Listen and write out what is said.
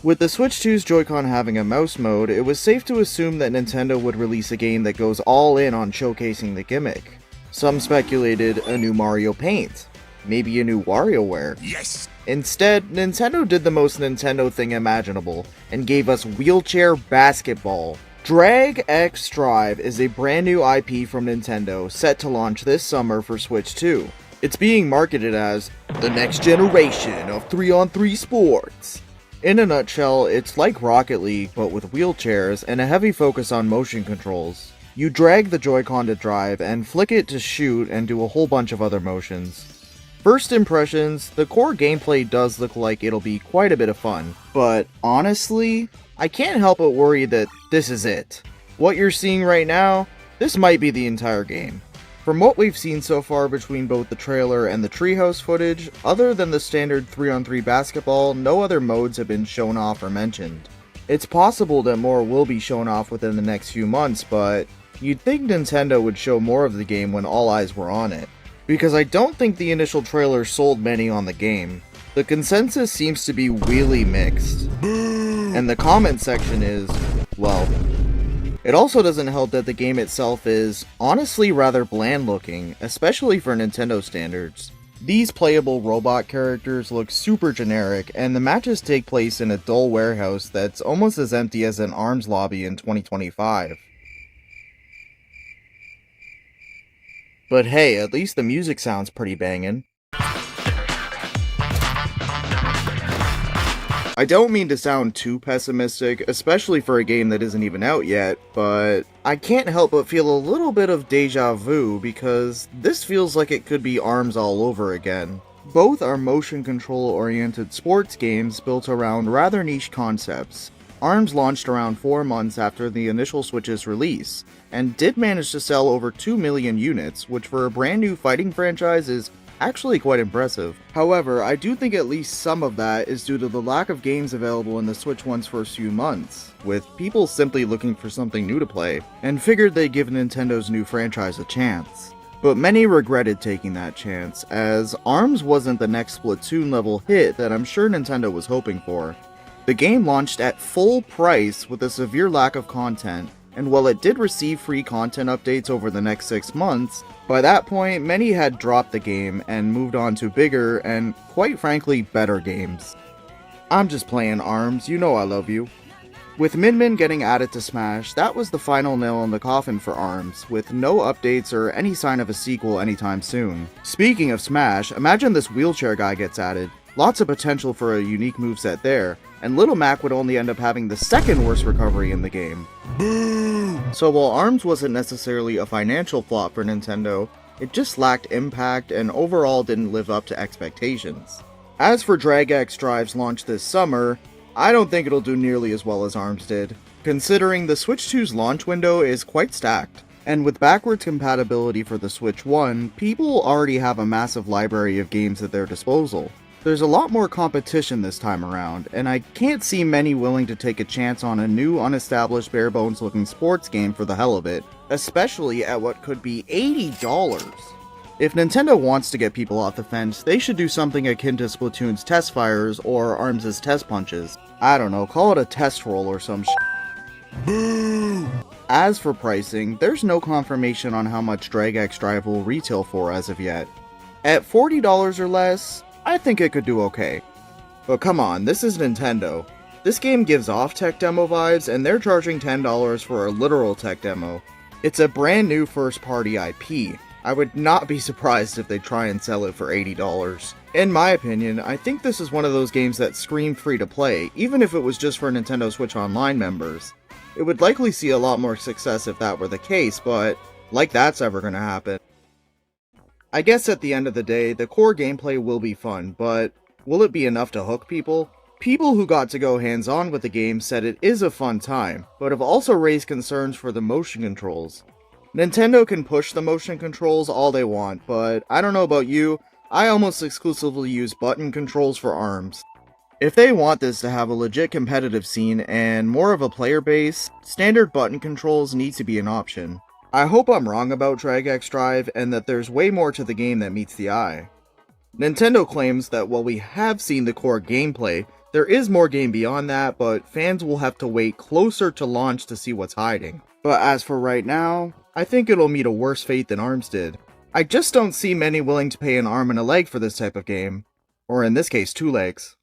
With the Switch 2's Joy-Con having a mouse mode, it was safe to assume that Nintendo would release a game that goes all in on showcasing the gimmick. Some speculated a new Mario Paint, maybe a new WarioWare. Yes! Instead, Nintendo did the most Nintendo thing imaginable, and gave us Wheelchair Basketball. Drag X Drive is a brand new IP from Nintendo, set to launch this summer for Switch 2. It's being marketed as the next generation of 3-on-3 sports. In a nutshell, it's like Rocket League, but with wheelchairs and a heavy focus on motion controls. You drag the Joy-Con to drive and flick it to shoot and do a whole bunch of other motions. First impressions, the core gameplay does look like it'll be quite a bit of fun, but honestly, I can't help but worry that this is it. What you're seeing right now, this might be the entire game. From what we've seen so far between both the trailer and the treehouse footage, other than the standard 3-on-3 basketball, no other modes have been shown off or mentioned. It's possible that more will be shown off within the next few months, but you'd think Nintendo would show more of the game when all eyes were on it. Because I don't think the initial trailer sold many on the game. The consensus seems to be really mixed. And the comment section is, well, it also doesn't help that the game itself is honestly rather bland looking, especially for Nintendo standards. These playable robot characters look super generic, and the matches take place in a dull warehouse that's almost as empty as an ARMS lobby in 2025. But hey, at least the music sounds pretty bangin'. I don't mean to sound too pessimistic, especially for a game that isn't even out yet, but I can't help but feel a little bit of deja vu because this feels like it could be ARMS all over again. Both are motion control oriented sports games built around rather niche concepts. ARMS launched around 4 months after the initial Switch's release, and did manage to sell over 2 million units, which for a brand new fighting franchise is actually quite impressive. However, I do think at least some of that is due to the lack of games available in the Switch One's first few months, with people simply looking for something new to play, and figured they'd give Nintendo's new franchise a chance. But many regretted taking that chance, as ARMS wasn't the next Splatoon level hit that I'm sure Nintendo was hoping for. The game launched at full price with a severe lack of content, and while it did receive free content updates over the next 6 months, by that point many had dropped the game and moved on to bigger and, quite frankly, better games. I'm just playing ARMS, you know I love you. With Min Min getting added to Smash, that was the final nail in the coffin for ARMS, with no updates or any sign of a sequel anytime soon. Speaking of Smash, imagine this wheelchair guy gets added. Lots of potential for a unique moveset there, and Little Mac would only end up having the second worst recovery in the game. So while ARMS wasn't necessarily a financial flop for Nintendo, it just lacked impact and overall didn't live up to expectations. As for Drag X Drive's launch this summer, I don't think it'll do nearly as well as ARMS did, considering the Switch 2's launch window is quite stacked. And with backwards compatibility for the Switch 1, people already have a massive library of games at their disposal. There's a lot more competition this time around, and I can't see many willing to take a chance on a new unestablished bare-bones looking sports game for the hell of it, especially at what could be $80. If Nintendo wants to get people off the fence, they should do something akin to Splatoon's test fires or ARMS' test punches. I don't know, call it a test roll or some shit. As for pricing, there's no confirmation on how much Drag X Drive will retail for as of yet. At $40 or less, I think it could do okay. But come on, this is Nintendo. This game gives off tech demo vibes, and they're charging $10 for a literal tech demo. It's a brand new first party IP. I would not be surprised if they try and sell it for $80. In my opinion, I think this is one of those games that scream free to play, even if it was just for Nintendo Switch Online members. It would likely see a lot more success if that were the case, but like that's ever gonna happen. I guess at the end of the day, the core gameplay will be fun, but will it be enough to hook people? People who got to go hands-on with the game said it is a fun time, but have also raised concerns for the motion controls. Nintendo can push the motion controls all they want, but I don't know about you, I almost exclusively use button controls for ARMS. If they want this to have a legit competitive scene and more of a player base, standard button controls need to be an option. I hope I'm wrong about Drag X Drive and that there's way more to the game that meets the eye. Nintendo claims that while we have seen the core gameplay, There is more game beyond that, but fans will have to wait closer to launch to see what's hiding. But as for right now, I think it'll meet a worse fate than ARMS did. I just don't see many willing to pay an arm and a leg for this type of game. Or in this case, 2 legs.